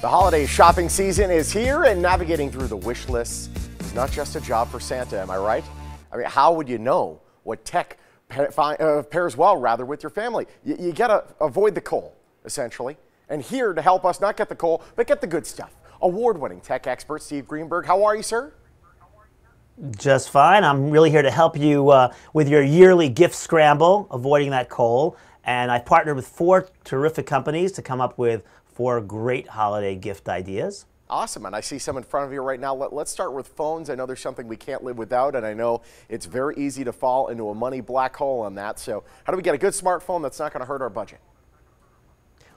The holiday shopping season is here, and navigating through the wish list is not just a job for Santa, am I right? I mean, how would you know what tech pairs well, rather, with your family? You gotta avoid the coal, essentially. And here to help us not get the coal, but get the good stuff, award-winning tech expert Steve Greenberg. How are you, sir? Just fine. I'm really here to help you with your yearly gift scramble, avoiding that coal. And I've partnered with 4 terrific companies to come up with 4 great holiday gift ideas. Awesome, and I see some in front of you right now. Let's start with phones. I know there's something we can't live without, and I know it's very easy to fall into a money black hole on that. So how do we get a good smartphone that's not going to hurt our budget?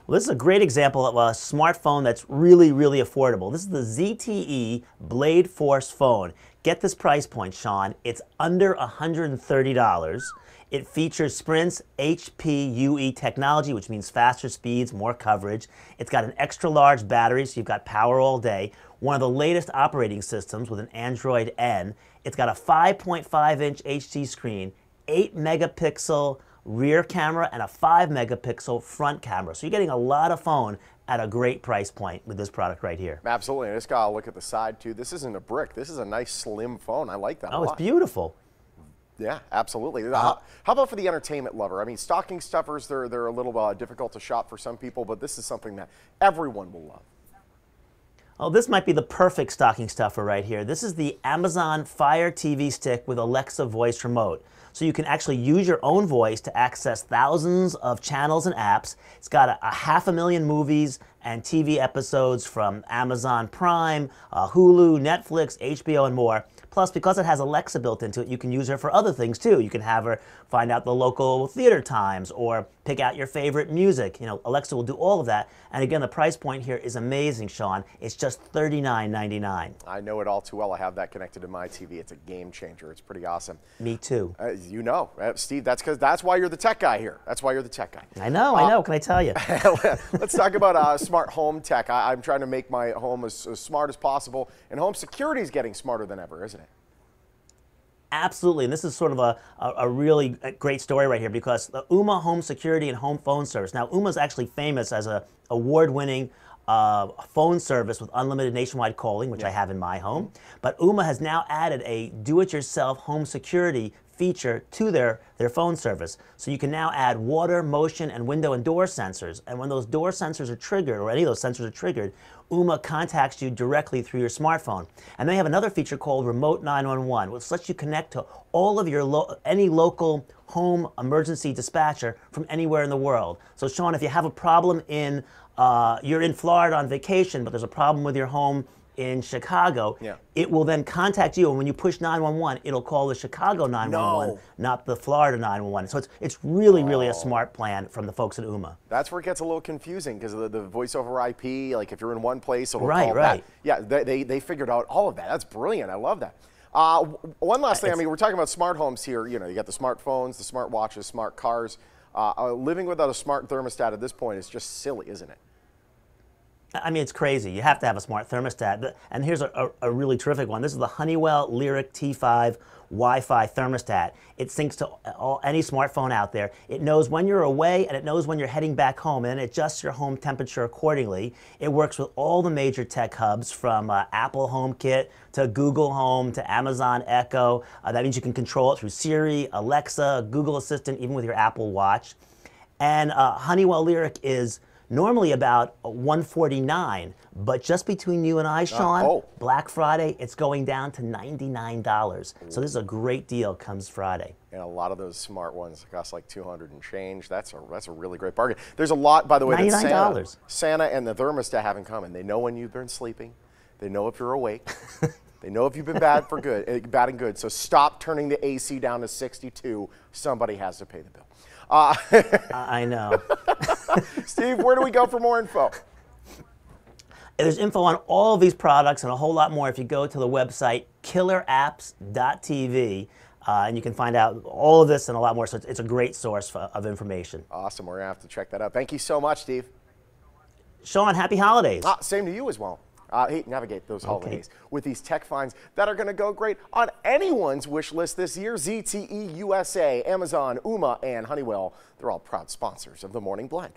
Well, this is a great example of a smartphone that's really, really affordable. This is the ZTE Blade Force phone. Get this price point, Sean. It's under $130. It features Sprint's HPUE technology, which means faster speeds, more coverage. It's got an extra large battery, so you've got power all day. One of the latest operating systems with an Android N. It's got a 5.5-inch HD screen, 8 megapixel rear camera, and a 5 megapixel front camera. So you're getting a lot of phone at a great price point with this product right here. Absolutely, and I just gotta look at the side too. This isn't a brick. This is a nice slim phone. I like that a lot. Oh, it's beautiful. Yeah, absolutely. How about for the entertainment lover? I mean, stocking stuffers, they're a little difficult to shop for some people, but this is something that everyone will love. Oh, this might be the perfect stocking stuffer right here. This is the Amazon Fire TV Stick with Alexa voice remote. So you can actually use your own voice to access thousands of channels and apps. It's got a 500,000 movies and TV episodes from Amazon Prime, Hulu, Netflix, HBO, and more. Plus, because it has Alexa built into it, you can use her for other things too. You can have her find out the local theater times or pick out your favorite music. You know, Alexa will do all of that. And again, the price point here is amazing, Sean. It's just $39.99. I know it all too well. I have that connected to my TV. It's a game changer. It's pretty awesome. Me too. You know, Steve, that's why you're the tech guy here. That's why you're the tech guy. I know. What can I tell you? Let's talk about smart home tech. I'm trying to make my home as smart as possible, and home security is getting smarter than ever, isn't it? Absolutely, and this is sort of a really great story right here because the Ooma Home Security and Home Phone Service. Now, Ooma is actually famous as an award-winning phone service with unlimited nationwide calling, which I have in my home. But Ooma has now added a do-it-yourself home security feature to their phone service. So you can now add water, motion, and window and door sensors. And when those door sensors are triggered, or any of those sensors are triggered, Ooma contacts you directly through your smartphone. And they have another feature called Remote 911, which lets you connect to all of your any local home emergency dispatcher from anywhere in the world. So Sean, if you have a problem you're in Florida on vacation, but there's a problem with your home in Chicago, it will then contact you, and when you push 911, it'll call the Chicago 911, not the Florida 911. So it's really, really a smart plan from the folks at Ooma. That's where it gets a little confusing because of the voice over IP, like if you're in one place, it'll call that. Yeah, they figured out all of that. That's brilliant. I love that. One last thing, I mean, we're talking about smart homes here. You know, you got the smartphones, the smart watches, smart cars. Living without a smart thermostat at this point is just silly, isn't it? I mean, it's crazy. You have to have a smart thermostat. And here's a really terrific one. This is the Honeywell Lyric T5 Wi-Fi thermostat. It syncs to any smartphone out there. It knows when you're away, and it knows when you're heading back home, and it adjusts your home temperature accordingly. It works with all the major tech hubs, from Apple HomeKit to Google Home to Amazon Echo. That means you can control it through Siri, Alexa, Google Assistant, even with your Apple Watch. And Honeywell Lyric is normally about $149, but just between you and I, Sean, Black Friday, it's going down to $99. So this is a great deal comes Friday. And a lot of those smart ones cost like $200 and change. That's a really great bargain. There's a lot, by the way, that Santa and the thermostat have in common. They know when you've been sleeping. They know if you're awake. They know if you've been bad and good. So stop turning the AC down to 62. Somebody has to pay the bill. I know. Steve, where do we go for more info? There's info on all of these products and a whole lot more if you go to the website killerapps.tv, and you can find out all of this and a lot more. So it's a great source of information. Awesome. We're going to have to check that out. Thank you so much, Steve. Sean, happy holidays. Same to you as well. Navigate those holidays with these tech finds that are going to go great on anyone's wish list this year. ZTE USA, Amazon, Ooma, and Honeywell, they're all proud sponsors of the Morning Blend.